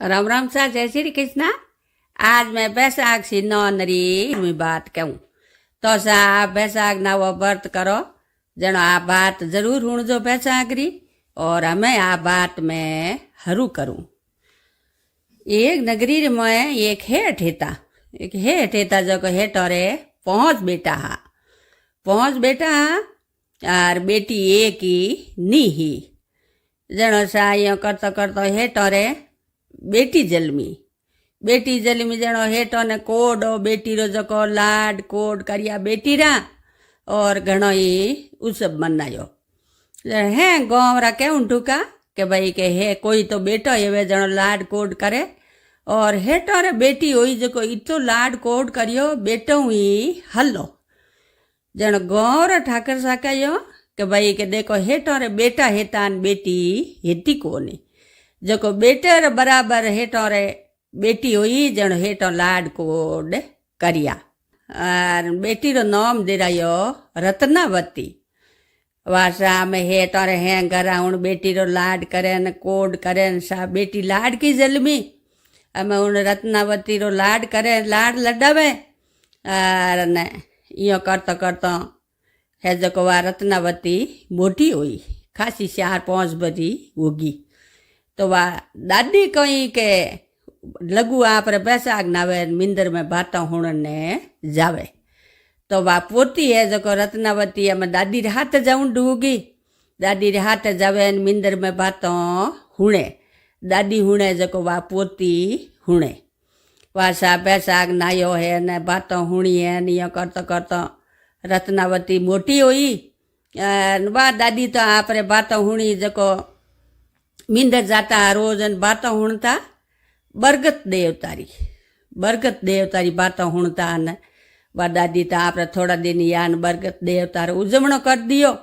राम राम सा जय श्री कृष्णा। आज मैं बैसाख सी नौनरी बात कहूँ तो सा बैसाख ना वो व्रत करो जनो आ बात जरूर हुणजो बैसाख री और हमें आ बात में हरू करूँ। एक नगरी में एक हेठ हेता जो को हेठो रे पहुँच बेटा हा और बेटी एक ही नी ही जनो सा यो करतो करतो हेठो रे बेटी जलमी जनो हेठो ने कोडो बेटी रो जको लाड कोड करिया बेटी रा और घणो ही उत्सव मनायो है गाँव रा के टूका के भाई के हे कोई तो बेटो एवे जनो लाड कोड करे और हेठो रे बेटी हुई जको इतो लाड कोड करियो बेटो ही हलो जनो गाँव रा ठाकर साकायो के भाई के देखो हेठो रे बेटा हेतान बेटी हेती कोनी जको बेटे रे बराबर हेठो रे बेटी हुई जण हेठो लाड कोड करिया और बेटी रो नाम दिरायो रत्नावती। वासा में हेठो रे हैं घराउण बेटी रो लाड करे न कोड करे न सा बेटी लाड की जलमी अमे उन रत्नावती रो लाड करे लाड लडावे और ने यो करतो करतो है जको वा रत्नावती मोटी हुई खासी 4-5 बरी होगी तो वा दादी कही के लगू आप बैसाख नावे मिंदर में बाता हुणने जावे तो वा पोती है जो रत्नावती में दादी रे हाथ जाऊं डूगी दादी रे हाथ जावे मिंदर में बातों हुणे दादी हुणे जो वा पोती हुणे वासा बैसाख नायो है ने बातों हुणी है यो करतो करतो रत्नावती मोटी हुई वा दादी तो आप बातों हुणी जो मिंदर जाता रोज बातों हुणता बरगत देवतारी बातों हुणता ने वा दादी तो आप थोड़ा दिन यान बरगत देवतार उजवणो कर दियो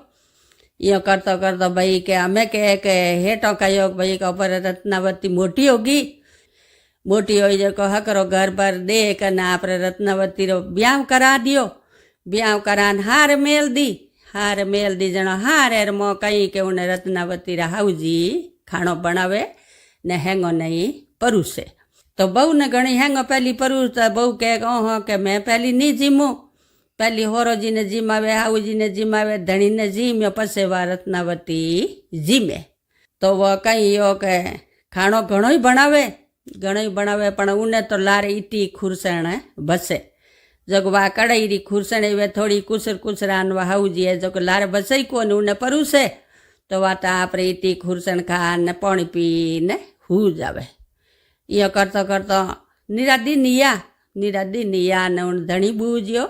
यो करतो करतो भाई के हमें के हेठो कहो भाई के ऊपर रत्नावती मोटी होगी जो हकरो घर पर दे कने आप रत्नावती रो ब्याह करा दियो ब्याह करान हार मेल दी जनो हार मो कहीं के उन्हें रत्नावती रा हाउजी खाणो बनावे ने हेंगो नहीं परूसे तो बहू ने घणी हेंगो पहली परूसता बहू कहे ओहो के मैं पहली नहीं जीमू पहली होरो जी ने जीमावे हाउ जी ने जीमावे धणी ने जीम्यो पसे वा रत्नावती जीमे तो वो कहीं यो के खाणो घणो ही बनावे पण उन्हें तो लारे इती खुरसण बसे जग वा कड़ाई री खुरसण वे थोड़ी कुसरान वा हाउ जी है जो लारे बसई को उन्हें परूसे तो वाता आप इती खुरसण खा ने पानी पी ने हू जावे यो करतो करतो निरादी निया ने उन धणी बूझियो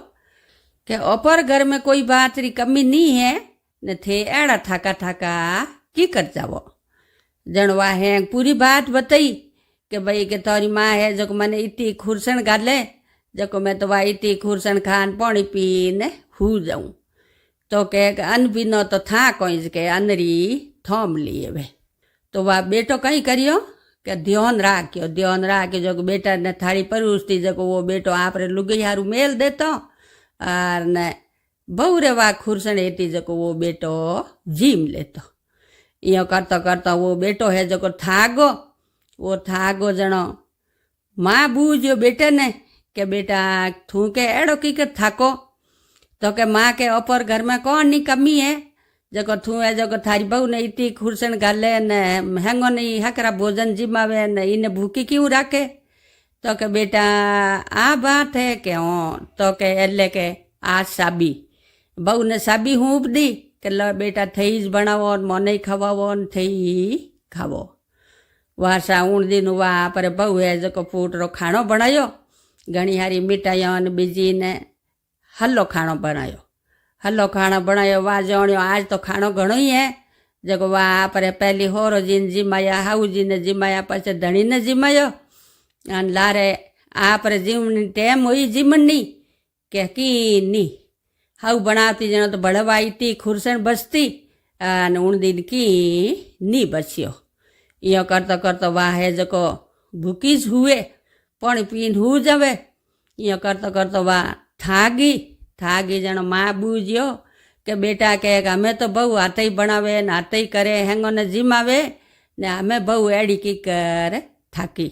के ऊपर घर में कोई बात री कमी नहीं है ने थे एड़ा थाका की कर जावो जनवा है पूरी बात बताई के भाई के तोरी माँ है जो मैंने इतनी खुरसण गाले जो मैं तो वह इतनी खुरसण खान पानी पी ने हू जाऊं तो कह अन बिनो तो था कोई के अनरी थोम लिए वे तो वह बेटो कहीं करियो के ध्यान राख्यो जो बेटा ने थाली परूसती जो वो बेटो आप रे लुगई हारू मेल देतो और ने बहु रे वा खुरसण एती जो वो बेटो जीम लेतो यो करतो करतो वो बेटो है जो थागो जनो माँ बूझियो बेटे ने के बेटा थू के एड़ो की के थाको तो के माँ के ऊपर घर में कौन नी कमी है जको थू है जो थारी बहू ने इतनी खुरसण गाले ने हेंगो नहीं हकरा भोजन जिमावे ने इने भूखी क्यों राखे तो के बेटा आ बात है के तो के एले के आज साबी बहू ने साबी हूँप दी के लो बेटा थई ज बनावो मोने खवावो थई खावो वासा उन दिन वा पर बहू है जो फूट रो खाणो बनायो घणी हारी मिठाइयों ने बीजी ने हल्लो खाणो बनायो वा जोणियो आज तो खाणो घणो ही है जको वा पर पहली होरो जी ने जिमाया हाउ जी ने जिमाया पछे धणी ने जिमायो अन लारे आप जीवनी टेम हुई जीमनी के की नी हाउ बनाती जनो तो बड़वा इतनी खुरसण बसती अन उन दिन की नी बचियो यो करतो करतो वा है जको भूकीज हुए पानी पीन हू जावे यो करतो करतो वा थागी जनो माँ बूझियो के बेटा के हमें तो बहु हाथ ही बनावे न हाथ ही करे हेंगो ने जिमावे ने हमें बहु एड़ी की कर थाकी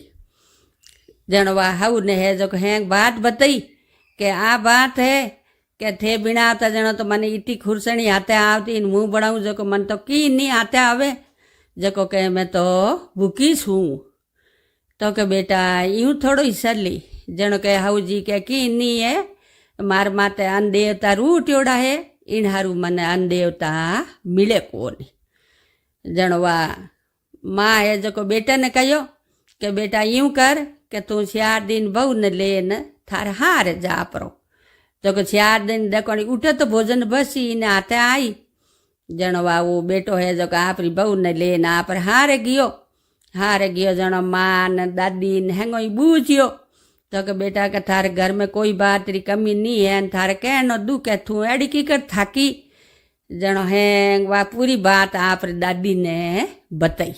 जनो वा हाउ ने है जो हैंग बात बताई के आ बात है के थे बिना आवता जनो तो मने इतनी खुरसणी हाथे आवती मुँह बढ़ाऊँ जो मन तो की नहीं हाथे आवे जो के मैं तो भूखी छूँ तो के बेटा यूँ थोड़ो ही सरली जनो के हाउ जी के की नहीं है मार माते अन देवता रूट्योड़ा है इन हारू मने अन देवता मिले कोनी जनो वा माँ है जो बेटा ने कहो के बेटा यूँ कर के तू 4 दिन बहू ने लेन थार हार जा परो तो के 4 दिन देखो उठे तो भोजन बसी ने हाथे आई जनो वा वो बेटो है जो आपरी बहू ने लेन आप हारे गयो जनो माँ ने दादी ने हेंगो बूझियो तो के बेटा के थारे घर में कोई बात री कमी नहीं है थारे कहनो दुख है तू एड़ी की कर थाकी जनो हैंग वा पूरी बात आप दादी ने बताई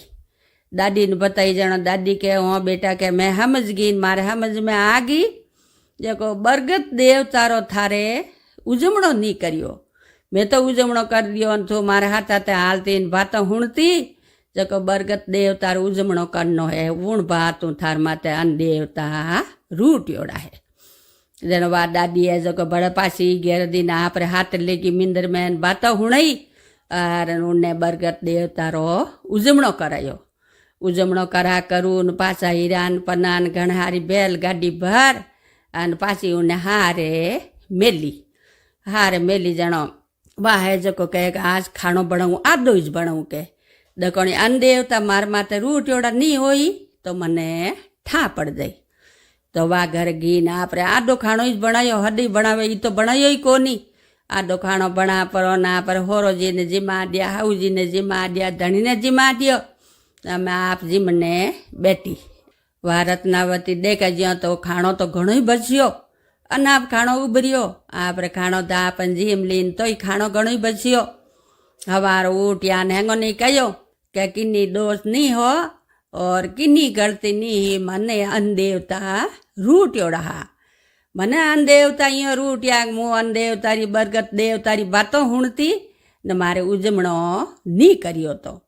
जनो दादी के हाँ बेटा के मैं समझ गई मारे समझ में आ गई जो बरगत देवतारो थारे उजमणो नहीं करियो मैं तो उजमणो कर दियो तो मारे हाथ हाथे हालती बात हुणती जो बरगत देवतार उजमणो करनो है उण बात थार माते अन देवता रूट्योड़ा है जनो वा दादी है जो बड़ पासी 11 दिन आप हाथ लेगी मिंदर में बात हुणई और उन्हें बरगत देवतारो उजमणो करायो उजमणो करा करून पासा हीरान पनान घणहारी बैल गाड़ी भर अन पासी उन्हें हारे मेली जनो वाह है जो कहे आज खानो बनाऊँ आदो ज बनाऊँ के दकोणी अन देवता मार माते रूट्योड़ा नहीं होई तो मने ठा पड़ जाई तो वा घर घी ने आप आदो खाणो ज बनायो हदी बनावे तो बनायो ही कोनी आदो खाणो बना परो ना पर होरो जी ने जिमा दिया हाउ जी ने जिमा दिया धनी ने जिमा दियो मैं आप जी मने बैठी वा रत्नावती देखा ज्यो तो खाणो तो घणो ही बच्यो अन आप खाणो उभरियो आप खाणो तो आप जीम लीन तो ही खाणो घणो ही बच्यो हवार उठिया ने हेंगो नहीं कहो के किन्नी दोष नहीं हो और किन्नी गलती नहीं मने अन देवता रूट्योड़ा मने अन देवता यो रूटिया मु अन देवतारी बरगत देवतारी बातों हुणती ने मारे उजमणो नहीं करियो तो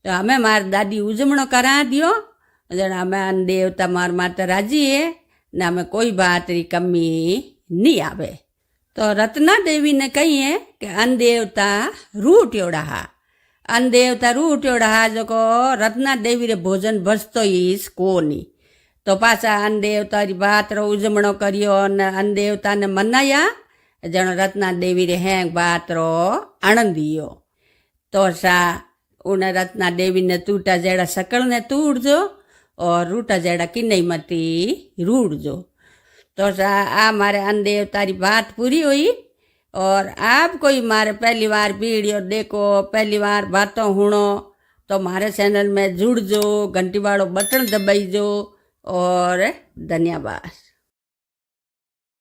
हमें मार दादी उजमणो करा दियो जना हमें अन देवता मार माता राजी है ने हमें कोई बात री कमी नहीं आवे तो रत्ना देवी ने कही है कि अन देवता रूट्योड़ा अन देवता रूट्योड़ा जो को रत्ना देवी रे भोजन बचतो ईस कोनी तो पासा अन देवता री बात रो उजमणो करियो ने अन देवता ने मनाया जनो रत्ना देवी रे हैंग बात रो आनंदियो तो सा उन्हें रत्ना देवी ने टूटा जेड़ा सकल ने तूड़जो और रूटा जेड़ा किन्नई मती रूड़जो तो सा आ मारे अन देवता री बात पूरी हुई और आप कोई मारे पहली बार वीडियो देखो पहली बार बातों हुणो तो मारे चैनल में जुड़जो घंटी वालों बटन दबाईजो और धन्यवाद।